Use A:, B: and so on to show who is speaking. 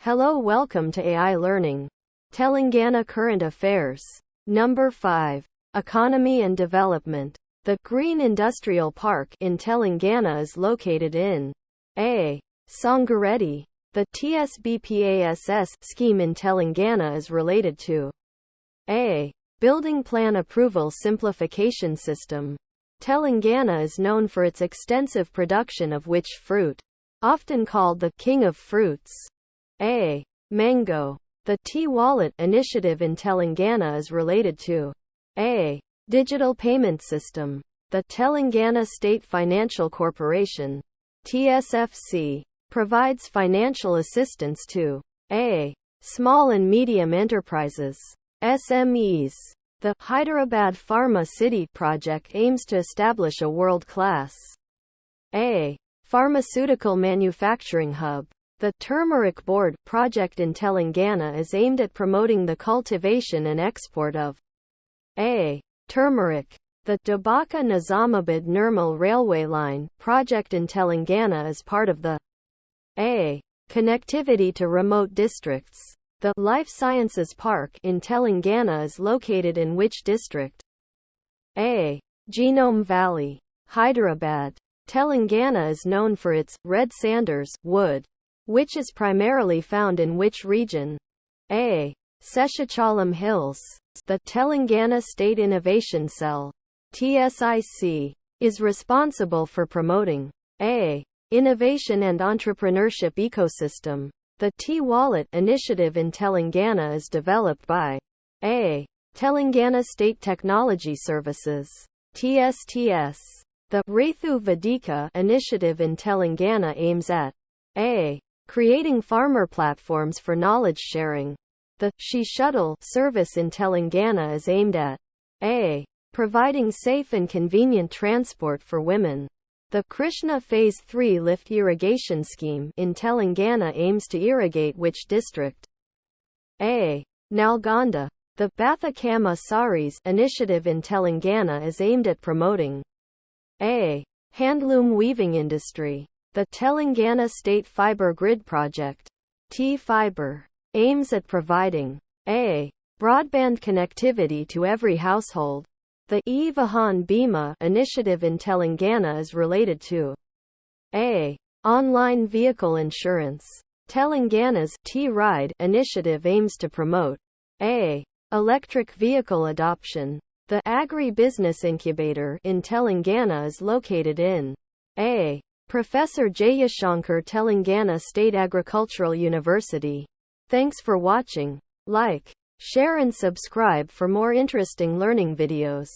A: Hello, welcome to AI Learning. Telangana Current Affairs. Number 5. Economy and Development. The Green Industrial Park in Telangana is located in A. Sangareddy. The TSBPASS scheme in Telangana is related to A. Building Plan Approval Simplification System. Telangana is known for its extensive production of which fruit, often called the king of fruits. A. Mango. The T-Wallet initiative in Telangana is related to A. Digital Payment System. The Telangana State Financial Corporation, TSFC, provides financial assistance to A. Small and medium enterprises, SMEs. The Hyderabad Pharma City project aims to establish a world-class A. Pharmaceutical manufacturing hub. The Turmeric Board project in Telangana is aimed at promoting the cultivation and export of A. Turmeric. The Dabaka Nizamabad Nirmal Railway Line project in Telangana is part of the A. Connectivity to remote districts. The Life Sciences Park in Telangana is located in which district? A. Genome Valley, Hyderabad. Telangana is known for its red sanders wood, which is primarily found in which region? A. Seshachalam Hills. The Telangana State Innovation Cell, TSIC, is responsible for promoting A. Innovation and entrepreneurship ecosystem. The T-Wallet initiative in Telangana is developed by A. Telangana State Technology Services, TSTS. The Raithu Vedika initiative in Telangana aims at A. Creating farmer platforms for knowledge sharing. The She Shuttle service in Telangana is aimed at A. Providing safe and convenient transport for women. The Krishna Phase 3 lift irrigation scheme in Telangana aims to irrigate which district? A. Nalgonda. The Bathakama Saris initiative in Telangana is aimed at promoting A. Handloom weaving industry. The Telangana State Fiber Grid Project, T-Fiber, aims at providing A. Broadband connectivity to every household. The E-Vahan Bima initiative in Telangana is related to A. Online vehicle insurance. Telangana's T-Ride initiative aims to promote A. Electric vehicle adoption. The Agri-Business Incubator in Telangana is located in A. Professor Jayashankar Telangana State Agricultural University. Thanks for watching. Like, share and subscribe for more interesting learning videos.